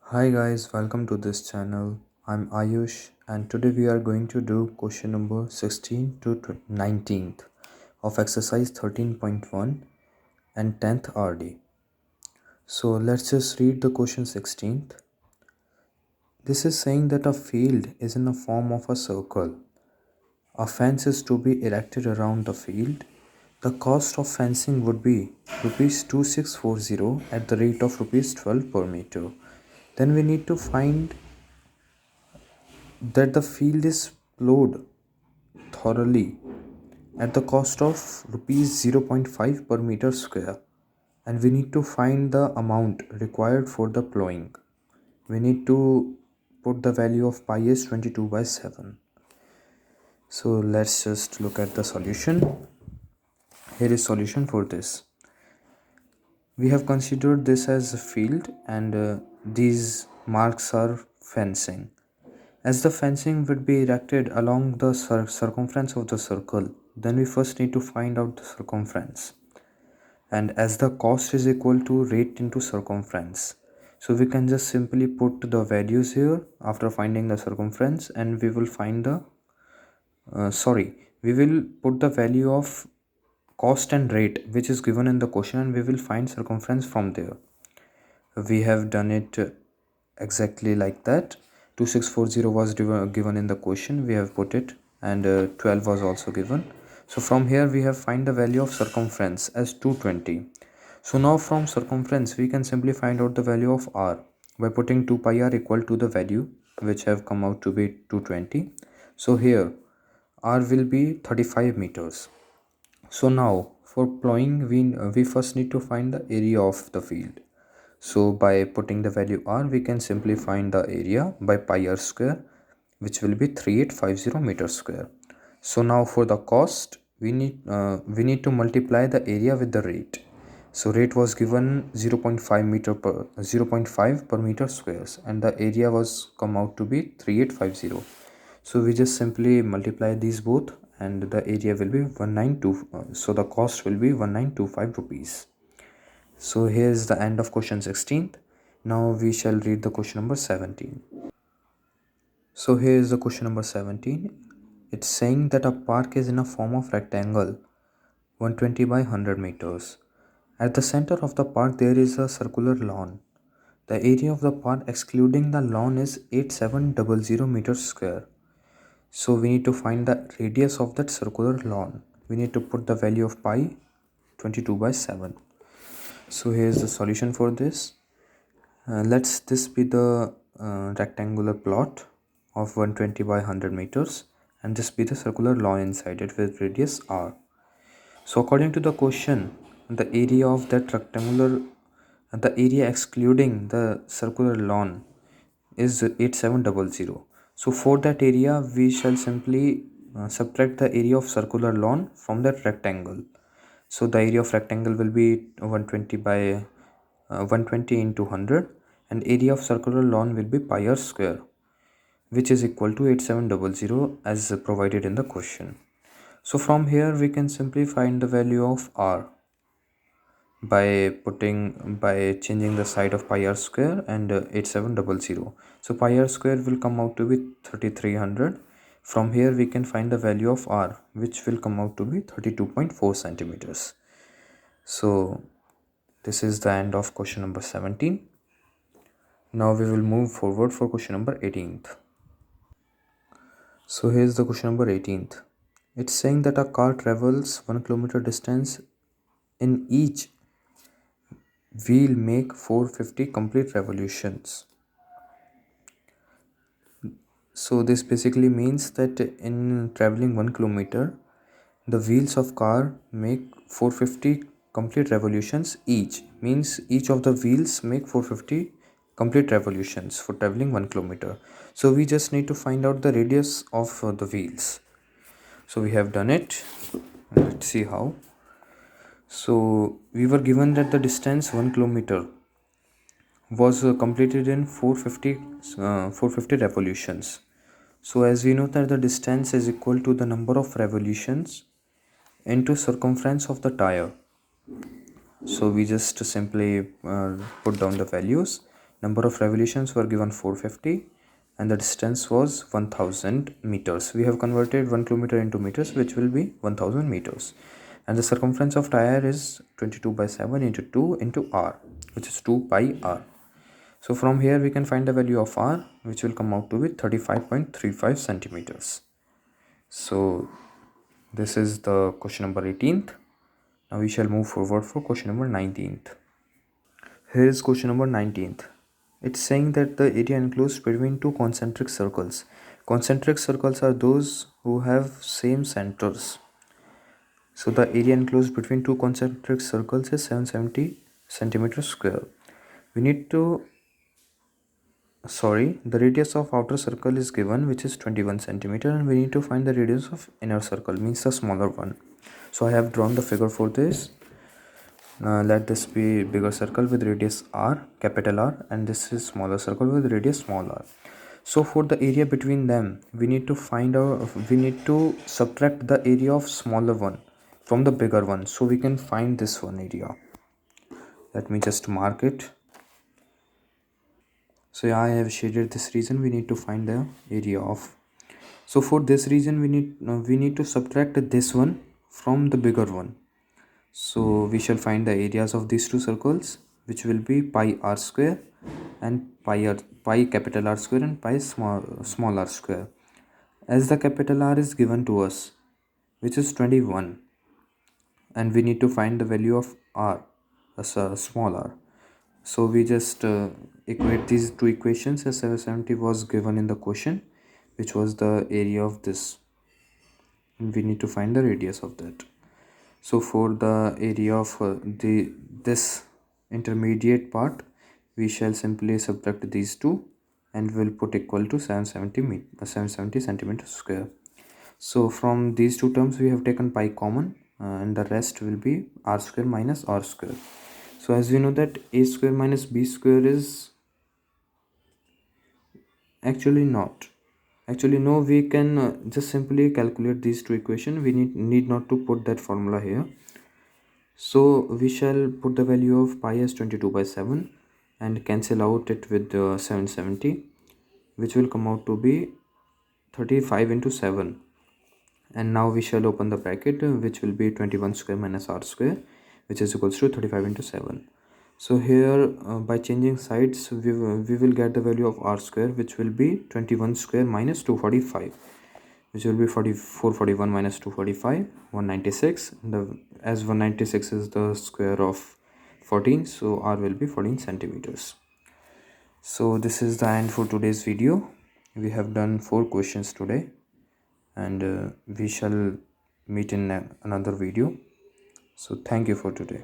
Hi guys, welcome to this channel. I'm Ayush and today we are going to do question number 16 to 19th of exercise 13.1 and 10th RD. So let's just read the question 16th. This is saying that a field is in the form of a circle. A fence is to be erected around the field. The cost of fencing would be rupees 2640 at the rate of rupees 12 per meter. Then we need to find that the field is plowed thoroughly at the cost of rupees 0.5 per meter square, and we need to find the amount required for the plowing. We need to put the value of pi as 22 by 7. So let's just look at the solution. Here is solution for this. We have considered this as a field and these marks are fencing. As the fencing would be erected along the circumference of the circle, then we first need to find out the circumference. And as the cost is equal to rate into circumference, so we can just simply put the values here after finding the circumference, and we will find the we will put the value of cost and rate which is given in the question, and we will find circumference from there. We have done it exactly like that. 2640 was given in the question, we have put it, and 12 was also given. So from here we have find the value of circumference as 220. So now from circumference we can simply find out the value of r by putting 2 pi r equal to the value which have come out to be 220. So here r will be 35 meters. So now for plowing we first need to find the area of the field. So by putting the value r, we can simply find the area by pi r square, which will be 3850 meters square. So now for the cost, we need to multiply the area with the rate. So rate was given 0.5 per meter squares, and the area was come out to be 3850. So we just simply multiply these both, and the area will be 192. So the cost will be 1925 rupees. So here's the end of question 16th. Now we shall read the question number 17. So here is the question number 17. It's saying that a park is in a form of rectangle 120 by 100 meters. At the center of the park there is a circular lawn. The area of the park excluding the lawn is 8700 meters square. So we need to find the radius of that circular lawn. We need to put the value of pi 22 by 7. So here's the solution for this. Let's this be the rectangular plot of 120 by 100 meters, and this be the circular lawn inside it with radius r. So according to the question, the area of that rectangular, the area excluding the circular lawn is 8700. So for that area we shall simply subtract the area of circular lawn from that rectangle. So the area of rectangle will be 120 by 120 into 100, and area of circular lawn will be pi r square, which is equal to 8700 as provided in the question. So from here we can simply find the value of r by changing the side of pi r square and 8700. So pi r square will come out to be 3300. From here we can find the value of r, which will come out to be 32.4 centimeters. So this is the end of question number 17. Now we will move forward for question number 18th. So here's the question number 18th. It's saying that a car travels 1 kilometer distance in each wheel make 450 complete revolutions. So this basically means that in traveling 1 kilometer, the wheels of car make 450 complete revolutions each. Means each of the wheels make 450 complete revolutions for traveling 1 kilometer. So we just need to find out the radius of the wheels. So we have done it. Let's see how. So we were given that the distance 1 kilometer was completed in 450 revolutions. So as we know that the distance is equal to the number of revolutions into circumference of the tire. So we just simply put down the values. Number of revolutions were given 450 and the distance was 1000 meters. We have converted 1 kilometer into meters, which will be 1000 meters. And the circumference of tire is 22 by 7 into 2 into r, which is 2 pi r. So from here we can find the value of r, which will come out to be 35.35 centimeters. So this is the question number 18th. Now we shall move forward for question number 19th. Here is question number 19th. It's saying that the area enclosed between two concentric circles. Concentric circles are those who have same centers. So the area enclosed between two concentric circles is 770 centimeters square. We need to, the radius of outer circle is given, which is 21 centimeter, and we need to find the radius of inner circle, means the smaller one. So I have drawn the figure for this. Let this be bigger circle with radius r, capital R, and this is smaller circle with radius small r. So for the area between them, we need to subtract the area of smaller one from the bigger one, so we can find this one area. Let me just mark it. So yeah, I have shaded this region. We need to find the area of. So for this region, we need to subtract this one from the bigger one. So we shall find the areas of these two circles, which will be pi r square and pi capital R square and pi small r square. As the capital R is given to us, which is 21, and we need to find the value of r, small r. So we just equate these two equations as 770 was given in the question, which was the area of this, and we need to find the radius of that. So for the area of this intermediate part, we shall simply subtract these two and we'll put equal to 770 centimeters square. So from these two terms we have taken pi common, and the rest will be r square minus r square. So as we know that a square minus b square is actually no, we can just simply calculate these two equations. We need not to put that formula here. So we shall put the value of pi as 22 by 7 and cancel out it with 770, which will come out to be 35 into 7. And now we shall open the bracket, which will be 21 square minus r square, which is equals to 35 into 7. So here by changing sides, we will get the value of r square, which will be 21 square minus 245, which will be 441 minus 245, 196. As 196 is the square of 14, so r will be 14 centimeters. So this is the end for today's video. We have done 4 questions today, and we shall meet in another video. So thank you for today.